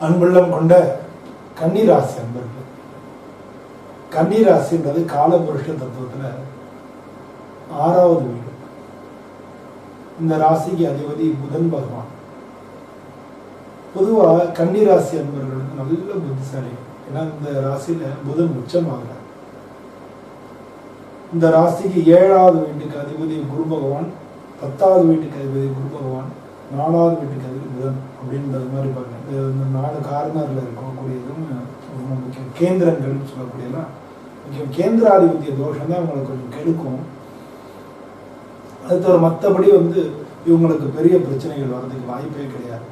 அன்புள்ளம் கொண்ட கன்னிராசி அன்பர்கள், கன்னிராசின்றது காலபுருஷ தத்துவத்துல 6வது வீடு. இந்த ராசிக்கு அதிபதி புதன் பகவான். பொதுவா கன்னிராசி அன்பர்களுக்கு நல்ல புத்திசாலி. ஏன்னா இந்த ராசியில புதன் உச்சமாகிறார். இந்த ராசிக்கு 7வது வீட்டுக்கு அதிபதி குரு பகவான், 10வது வீட்டுக்கு அதிபதி குரு பகவான், 4வது வீட்டுக்கு அதிபதி புதன் அப்படின்றது மாதிரி பாருங்க. இந்த 4 கார்னர்ல இருக்கக்கூடியதும் ரொம்ப முக்கியம். கேந்திரங்கள் சொல்லக்கூடியதான் முக்கியம். கேந்திராதிபத்திய தோஷம் தான் அவங்களுக்கு கொஞ்சம் கெடுக்கும். அது தவிர மற்றபடி இவங்களுக்கு பெரிய பிரச்சனைகள் வர்றதுக்கு வாய்ப்பே கிடையாது.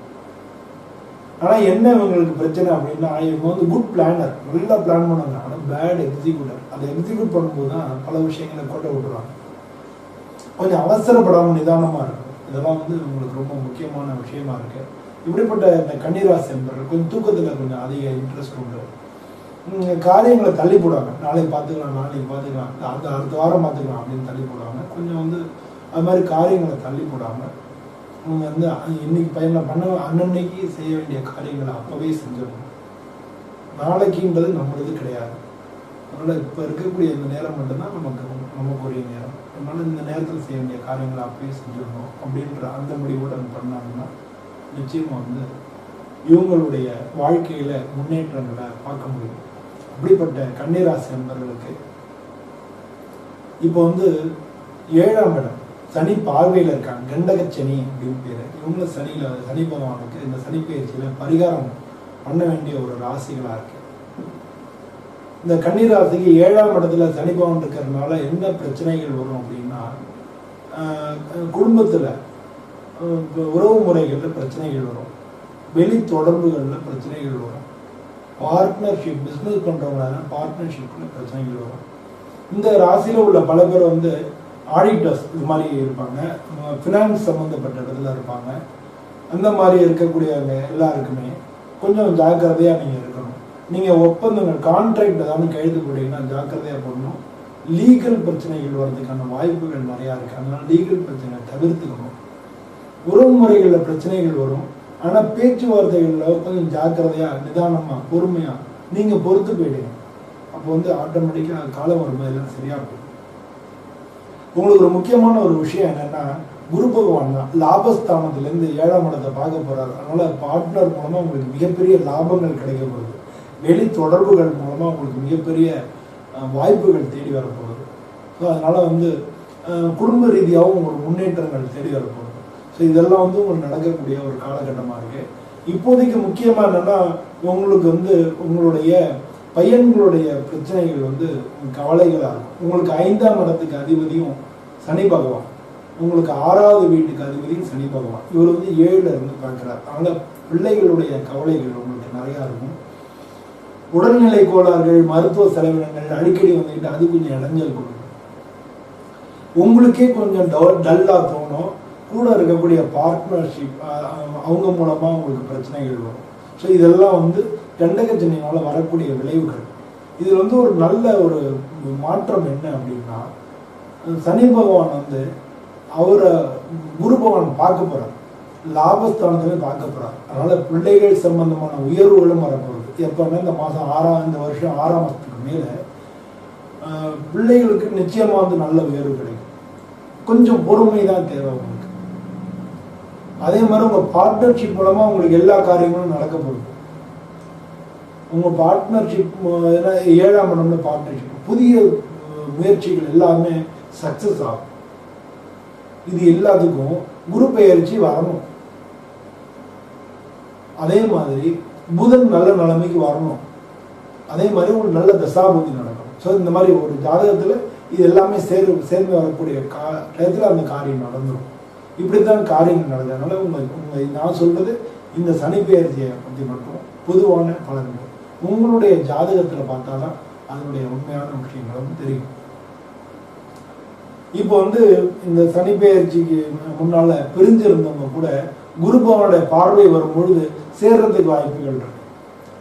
ஆனா என்ன இவங்களுக்கு பிரச்சனை அப்படின்னா, இவங்க குட் பிளானர், நல்லா பிளான் பண்ணுவாங்க. ஆனா பேட் எக்ஸிக்யூட்டர். அதை எக்ஸிக்யூட் பண்ணும்போது தான் பல விஷயங்களை கொட்ட விட்டுருவாங்க. கொஞ்சம் அவசரப்படாமல் நிதானமா இருக்கும். இதெல்லாம் உங்களுக்கு ரொம்ப முக்கியமான விஷயமா இருக்கு. இப்படிப்பட்ட இந்த கன்னிராசி என்பவர்கள் கொஞ்சம் தூக்கத்துல கொஞ்சம் அதிக இன்ட்ரெஸ்ட் உண்டு. காரியங்களை தள்ளி போடுவாங்க. நாளைக்கு பார்த்துக்கலாம், நாளைக்கு பார்த்துக்கலாம், அந்த அடுத்த வாரம் பார்த்துக்கலாம் அப்படின்னு தள்ளி போடுவாங்க. கொஞ்சம் அது மாதிரி காரியங்களை தள்ளி போடாம அவங்க இன்னைக்கு பண்ண அன்னன்னைக்கு செய்ய வேண்டிய காரியங்களை அப்பவே செஞ்சிடணும். நாளைக்குன்றது நம்மளது கிடையாது. அதனால இப்ப இருக்கக்கூடிய இந்த நேரம் மட்டும்தான் நமக்குரிய நேரம். அதனால இந்த நேரத்தில் செய்ய வேண்டிய காரியங்களை அப்பவே செஞ்சிடணும் அப்படின்ற அந்த முடிவோட பண்ணாங்கன்னா நிச்சயமா இவங்களுடைய வாழ்க்கையில முன்னேற்றங்களை பார்க்க முடியும். அப்படிப்பட்ட கன்னிராசி நண்பர்களுக்கு இப்போ 7ஆம் இடம் சனி பார்வையில் இருக்காங்க. கண்டகச்சனி அப்படின்னு பேரு. இவங்க சனி பகவானுக்கு இந்த சனி பயிற்சியில பரிகாரம் பண்ண வேண்டிய ஒரு ராசிகளா இருக்கு. இந்த கன்னிராசிக்கு 7ஆம் இடத்துல சனி பகவான் இருக்கிறதுனால என்ன பிரச்சனைகள் வரும் அப்படின்னா, குடும்பத்துல உறவு முறைகள்ல பிரச்சனைகள் வரும், வெளி தொடர்புகள்ல பிரச்சனைகள் வரும், பார்ட்னர்ஷிப் பிசினஸ் பண்றவங்க பார்ட்னர்ஷிப்ல பிரச்சனைகள் வரும். இந்த ராசியில உள்ள பல பேர் ஆடிட்டர்ஸ் இது மாதிரி இருப்பாங்க, ஃபினான்ஸ் சம்மந்தப்பட்ட இடத்துல இருப்பாங்க. அந்த மாதிரி இருக்கக்கூடியவங்க எல்லாருக்குமே கொஞ்சம் ஜாக்கிரதையா நீங்க இருக்கணும். நீங்க ஒப்பந்தங்கள் கான்ட்ராக்ட் ஏதாவது கைது போட்டீங்கன்னா ஜாக்கிரதையா போடணும். லீகல் பிரச்சனைகள் வர்றதுக்கான வாய்ப்புகள் நிறைய இருக்கு. அதனால லீகல் பிரச்சனை தவிர்த்துக்கணும். உறவு முறைகள்ல பிரச்சனைகள் வரும். ஆனா பேச்சுவார்த்தைகள்ல கொஞ்சம் ஜாக்கிரதையா நிதானமா பொறுமையா நீங்க பொறுத்து போயிடுங்க. அப்போ ஆட்டோமேட்டிக்கா காலம் வரும்போது எல்லாம் சரியா போகும். உங்களுக்கு ஒரு முக்கியமான ஒரு விஷயம் என்னன்னா, குரு பகவான் தான் லாபஸ்தானத்துல இருந்து 7ஆம் இடத்தை பார்க்க போறாரு. அதனால பார்ட்னர் மூலமா உங்களுக்கு மிகப்பெரிய லாபங்கள் கிடைக்க போகுது. வெளி தொடர்புகள் மூலமா உங்களுக்கு மிகப்பெரிய வாய்ப்புகள் தேடி வரப்போகுது. ஸோ அதனால குடும்ப ரீதியாகவும் ஒரு முன்னேற்றங்கள் தேடி வரப்போகுது. ஸோ இதெல்லாம் உங்களுக்கு நடக்கக்கூடிய ஒரு காலகட்டமா இருக்கு. இப்போதைக்கு முக்கியமா என்னன்னா, உங்களுக்கு உங்களுடைய பையன்களுடைய பிரச்சனைகள் கவலைகளா இருக்கும். உங்களுக்கு 5ஆம் இடத்துக்கு அதிபதியும் சனி பகவான், உங்களுக்கு 6வது வீட்டுக்கு அதிபதியும் சனி பகவான். இவர் 7ல இருந்து பார்க்கிறார். அதனால பிள்ளைகளுடைய கவலைகள் உங்களுக்கு நிறைய இருக்கும். உடல்நிலை கோளாறுகள், மருத்துவ செலவினங்கள் அடிக்கடி அது கொஞ்சம் இடைஞ்சல் கொடுக்கும். உங்களுக்கே கொஞ்சம் டல்லா தோணும். கூட இருக்கக்கூடிய பார்ட்னர்ஷிப் அவங்க மூலமா உங்களுக்கு பிரச்சனைகள் வரும். ஸோ இதெல்லாம் கண்டகச்சனியினால வரக்கூடிய விளைவுகள். இதுல ஒரு நல்ல ஒரு மாற்றம் என்ன அப்படின்னா, சனி பகவான் அவரை குரு பகவான் பார்க்க போறார், லாபஸ்தானத்திலே பார்க்க போறார். அதனால பிள்ளைகள் சம்பந்தமான உயர்வுகளும் வரப்போகுது. எப்பன்னா இந்த வருஷம் 6ஆம் மாசத்துக்கு மேல பிள்ளைகளுக்கு நிச்சயமா நல்ல உயர்வு கிடைக்கும். கொஞ்சம் பொறுமை தான் தேவை உங்களுக்கு. அதே மாதிரி உங்க பார்ட்னர்ஷிப் மூலமா உங்களுக்கு எல்லா காரியங்களும் நடக்க போகுது. உங்க பார்ட்னர்ஷிப் 7ஆம் இடம்ல பார்ட்னர்ஷிப், புதிய முயற்சிகள் எல்லாமே சக்சஸ் ஆகும். இது எல்லாத்துக்கும் குரு பெயர்ச்சி வரணும். அதே மாதிரி புதன் நல்ல நிலைமைக்கு வரணும். அதே மாதிரி ஒரு நல்ல தசாபுத்தி நடக்கணும். ஸோ இந்த மாதிரி ஒரு ஜாதகத்துல இது எல்லாமே சேர்ந்து வரக்கூடிய டயத்துல அந்த காரியம் நடந்துடும். இப்படித்தான் காரியங்கள் நடக்குது. அதனால உங்க நான் சொல்றது இந்த சனி பெயர்ச்சியை பற்றி மட்டும் பொதுவான பலன்கள். உங்களுடைய ஜாதகத்துல பார்த்தாதான் அதனுடைய உண்மையான விஷயங்களும் தெரியும். இப்போ இந்த சனி பெயர்ச்சிக்கு முன்னால பிரிஞ்சிருந்தவங்க கூட குரு பகவானுடைய பார்வை வரும் பொழுது சேர்றதுக்கு வாய்ப்புகள் இருக்கு.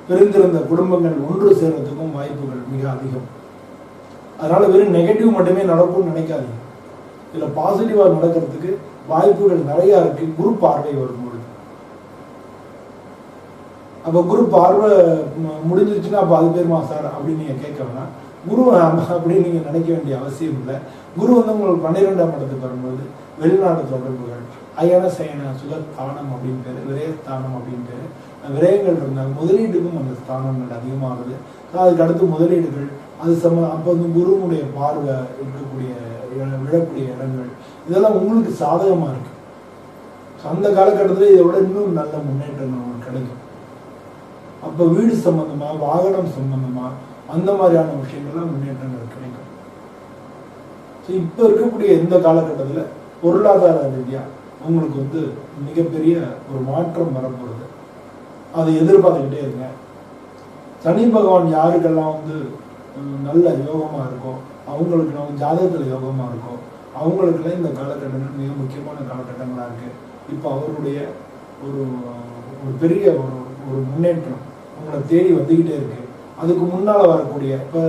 பிரிந்திருந்த குடும்பங்கள் ஒன்று சேர்றதுக்கும் வாய்ப்புகள் மிக அதிகம். அதனால வெறும் நெகட்டிவ் மட்டுமே நடக்கும்னு நினைக்காதீங்க. இதுல பாசிட்டிவா நடக்கிறதுக்கு வாய்ப்புகள் நிறைய இருக்கு குரு பார்வை வரும்பொழுது. அப்போ குரு பார்வை முடிஞ்சிருச்சுன்னா அப்போ அது பேருமா சார் அப்படின்னு நீங்கள் கேட்க வேணாம். குரு அப்படின்னு நீங்கள் நினைக்க வேண்டிய அவசியம் இல்லை. குரு வந்து உங்களுக்கு 12ஆம் இடத்துக்கு வரும்போது வெளிநாடு தொடர்புகள், அயன சயன சுகஸ்தானம் அப்படின்னு பேர், விரயஸ்தானம் அப்படின்னு பேர். விரயங்கள் இருந்தால் முதலீடுக்கும் அந்த ஸ்தானங்கள் அதிகமாகுது. அதுக்கு அடுத்து முதலீடுகள் அது அப்போ வந்து குருவுடைய பார்வை இருக்கக்கூடிய விழக்கூடிய இடங்கள் இதெல்லாம் உங்களுக்கு சாதகமாக இருக்கு. அந்த காலகட்டத்தில் இதை விட இன்னும் நல்ல முன்னேற்றம் நமக்கு கிடைக்கும். அப்போ வீடு சம்பந்தமா, வாகனம் சம்பந்தமா, அந்த மாதிரியான விஷயங்கள்லாம் முன்னேற்றங்கள் கிடைக்கும். இப்போ இருக்கக்கூடிய இந்த காலகட்டத்தில் பொருளாதார ரீதியா உங்களுக்கு வந்து மிகப்பெரிய ஒரு மாற்றம் வரப்போகுது. அதை எதிர்பார்த்துக்கிட்டே இருங்க. சனி பகவான் யாருக்கெல்லாம் வந்து நல்ல யோகமாக இருக்கோ, அவங்களுக்கு நம்ம ஜாதகத்தில் யோகமாக இருக்கோ, அவங்களுக்குலாம் இந்த காலகட்டங்கள் மிக முக்கியமான காலகட்டங்களாக இருக்குது. இப்போ அவருடைய ஒரு ஒரு பெரிய ஒரு முன்னேற்றம் உங்களை தேடி வந்துக்கிட்டே இருக்கு. அதுக்கு முன்னால் வரக்கூடிய இப்போ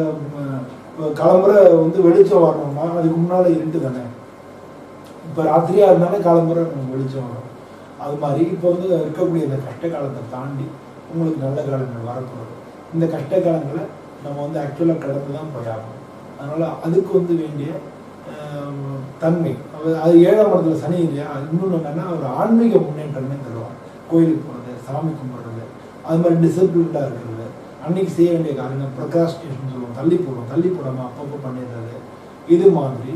கிளம்புற வந்து வெளிச்சம் வரணும்னா அதுக்கு முன்னால் இருட்டு தானே. இப்போ ராத்திரியாக இருந்தாலும் கிளம்புற வெளிச்சம் வரும். அது மாதிரி இப்போ வந்து இருக்கக்கூடிய இந்த கஷ்ட காலத்தை தாண்டி உங்களுக்கு நல்ல காலங்கள் வரப்போகுது. இந்த கஷ்ட காலங்களை நம்ம வந்து ஆக்சுவலாக கடந்து தான் போயாகணும். அதனால் அதுக்கு வந்து வேண்டிய தன்மை அது 7ஆம் இடத்துல சனி இல்லையா. இன்னொன்று என்னன்னா ஒரு ஆன்மீக முன்னேற்றமே தருவாங்க. கோயிலுக்கு போகிறது, சாமி கும்பிட்றது, அது மாதிரி டிசிப்ளின்டாக இருக்கிறது, அன்னைக்கு செய்ய வேண்டிய காரியங்கள் ப்ரொக்ராஸ்டினேஷன் சொல்லுவோம், தள்ளி போடாமல் அப்பப்போ பண்ணிடுறது. இது மாதிரி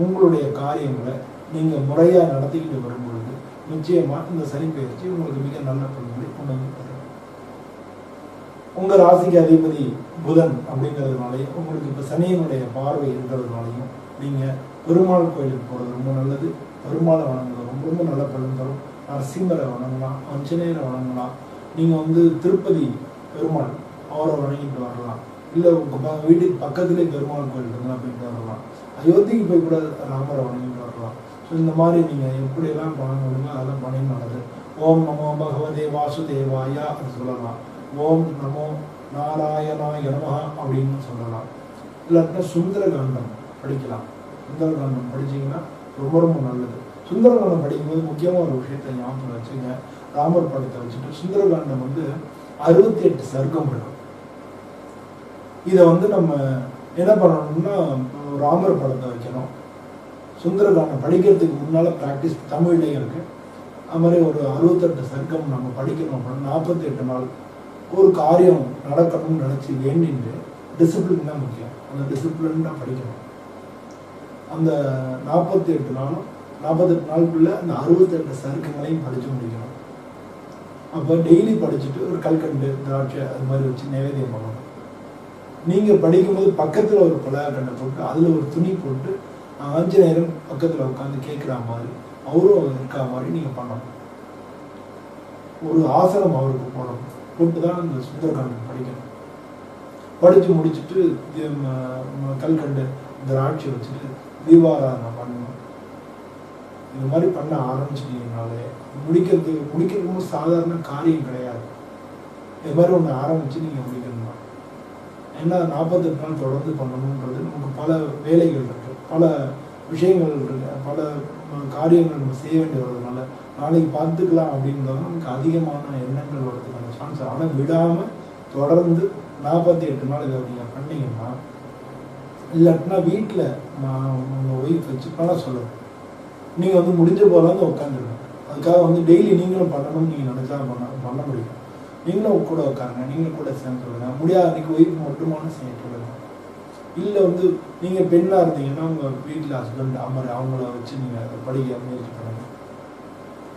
உங்களுடைய காரியங்களை நீங்கள் முறையாக நடத்திக்கிட்டு வரும்பொழுது நிச்சயமாக இந்த சனி பயிற்சி உங்களுக்கு மிக நல்ல பலன்களை கொண்டு வந்து தரும். உங்கள் ராசிக்கு அதிபதி புதன் அப்படிங்கிறதுனாலையும் உங்களுக்கு இப்போ சனியினுடைய பார்வை இருக்கிறதுனாலையும் நீங்கள் பெருமாள் கோயிலுக்கு போகிறது ரொம்ப நல்லது. பெருமாளை வணங்குறது ரொம்ப ரொம்ப நல்ல பலன் தரும். நரசிம்மரை வணங்கலாம், ஆஞ்சநேயரை வணங்கலாம். நீங்கள் வந்து திருப்பதி பெருமாள் அவரை வணங்கிட்டு வரலாம். இல்லை உங்கள் வீட்டுக்கு பக்கத்துலேயே பெருமாள் கோயில் இருந்தால் போயிட்டு வரலாம். அயோத்திக்கு போய் கூட ராமரை வணங்கிட்டு வரலாம். ஸோ இந்த மாதிரி நீங்கள் எப்படியெல்லாம் பண்ண முடியுமோ அதெல்லாம் பண்ணி நல்லது. ஓம் நமோ பகவதே வாசுதேவாயா அது சொல்லலாம். ஓம் நமோ நாராயணாய நமஹ அப்படின்னு சொல்லலாம். இல்லாட்டினா சுந்தரகாண்டம் படிக்கலாம். சுந்தரகாண்டம் படிச்சிங்கன்னா ரொம்ப ரொம்ப நல்லது. சுந்தரகாண்டம் படிக்கும்போது முக்கியமாக ஒரு விஷயத்தை ஞாபகம் வச்சுங்க. ராமர் படத்தை வச்சுட்டு சுந்தரகாண்டம் வந்து 68 சர்க்கம் இருக்கும். இதை வந்து நம்ம என்ன பண்ணணும்னா ராமர் படத்தை வைக்கணும். சுந்தரகாண்டம் படிக்கிறதுக்கு முன்னால் ப்ராக்டிஸ் தமிழ்லேயும் இருக்குது. அது மாதிரி ஒரு 68 சர்க்கம் நம்ம படிக்கணும் அப்படின்னா 48 நாள் ஒரு காரியம் நடக்கணும்னு நினச்சி வேண்டிட்டு டிசிப்ளின் தான் முக்கியம். அந்த டிசிப்ளின் தான் படிக்கணும். அந்த 48 நாளுக்குள்ள அந்த 68 சர்க்கங்களையும் படித்து முடிக்கணும். அப்போ டெய்லி படிச்சுட்டு ஒரு கல்கண்டு, திராட்சை அது மாதிரி வச்சு நைவேத்தியம் பண்ணணும். நீங்கள் படிக்கும்போது பக்கத்தில் ஒரு பலகண்டை போட்டு அதில் ஒரு துணி போட்டு ஆஞ்சநேயரும் பக்கத்தில் உட்காந்து கேட்குற மாதிரி அவரும் இருக்கா மாதிரி நீங்கள் பண்ணணும். ஒரு ஆசனம் அவருக்கு போடணும். போட்டு தான் அந்த சுந்தரகாண்டம் படிக்கணும். படித்து முடிச்சுட்டு கல்கண்டு திராட்சை வச்சுட்டு தீபாராதனை பண்ணணும். இது மாதிரி பண்ண ஆரம்பிச்சிட்டீங்கனாலே முடிக்கிறது சாதாரண காரியம் கிடையாது. இது மாதிரி ஒன்று ஆரம்பித்து நீங்கள் முடிக்கணும் தான். ஏன்னா 48 நாள் தொடர்ந்து பண்ணணுன்றது நமக்கு பல வேலைகள் இருக்குது, பல விஷயங்கள் இருக்குது, பல காரியங்கள் நம்ம செய்ய வேண்டி வர்றதுனால நாளைக்கு பார்த்துக்கலாம் அப்படின்றதும் நமக்கு அதிகமான எண்ணங்கள் வர்றதுக்கான சான்ஸ். ஆனால் விடாமல் தொடர்ந்து 48 நாள் இதை நீங்கள் பண்ணிங்கன்னா, இல்லாட்டினா வீட்டில் நான் உங்கள் ஒய்ஃப் வச்சு பண்ண சொல்லுவேன். நீங்கள் வந்து முடிஞ்ச போகலான்னு உட்காந்துருங்க. அதுக்காக வந்து டெய்லி நீங்களும் பண்ணணும்னு நீங்கள் நினச்சா பண்ண முடியும். நீங்களும் கூட உட்காருங்க, நீங்களும் கூட சேர்ந்து சொல்லுங்க. முடியாத அன்றைக்கி ஒய்ஃப் மட்டுமான செய்ய சொல்லுங்க. இல்லை வந்து நீங்கள் பெண்ணாக இருந்தீங்கன்னா உங்கள் வீட்டில் ஹஸ்பண்ட் அவங்கள வச்சு நீங்கள் படிக்க முயற்சி பண்ணுங்க.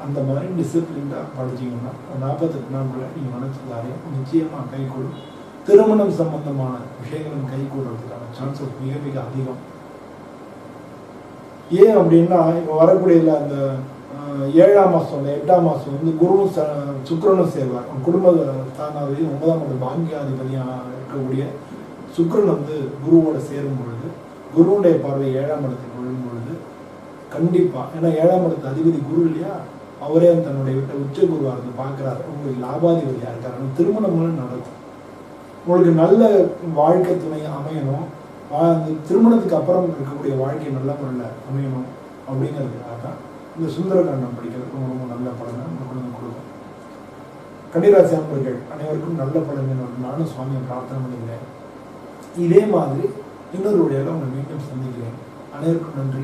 அந்த மாதிரி டிசிப்ளின்டாக படிச்சிங்கன்னா 48 நாளுக்குள்ள நீங்கள் நினச்ச காரியம் நிச்சயமாக கைகூடும். திருமணம் சம்பந்தமான விஷயங்களும் கைகூடுறதுக்கான சான்சஸ் மிக மிக அதிகம். ஏன் அப்படின்னா இப்போ வரக்கூடிய அந்த 7ஆம் மாதம் 8ஆம் மாதம் வந்து குருவும் சுக்கிரனும் சேர்வார். குடும்ப ஸ்தானாதிபதி 9ஆம் இடம் பாக்கியாதிபதியாக இருக்கக்கூடிய சுக்கிரன் வந்து குருவோட சேரும் பொழுது, குருவுடைய பார்வை 7ஆம் இடத்துக்கு விழும் பொழுது கண்டிப்பாக, ஏன்னா 7ஆம் இடத்து அதிபதி குரு இல்லையா, அவரே தன்னுடைய வீட்டை உச்ச குருவாக இருந்து பார்க்குறாரு. உங்களுக்கு லாபாதிபதியாக இருக்காரு. திருமணம்லாம் நடக்கும். உங்களுக்கு நல்ல வாழ்க்கை துணை அமையணும், திருமணத்துக்கு அப்புறம் இருக்கக்கூடிய வாழ்க்கை நல்ல முறையில் அமையணும் அப்படிங்கிறதுக்காக தான் இந்த சுந்தரகாண்டம் படிக்கிறது ரொம்ப ரொம்ப நல்ல பலனை உங்களுக்கு கொடுக்கும். கன்னிராசி அன்பர்கள் அனைவருக்கும் நல்ல பலன்கள் நானும் சுவாமியை பிரார்த்தனை பண்ணிக்கிறேன். இதே மாதிரி இன்னொரு வீடியோவில் உங்களை மீண்டும் சந்திக்கிறேன். அனைவருக்கும் நன்றி.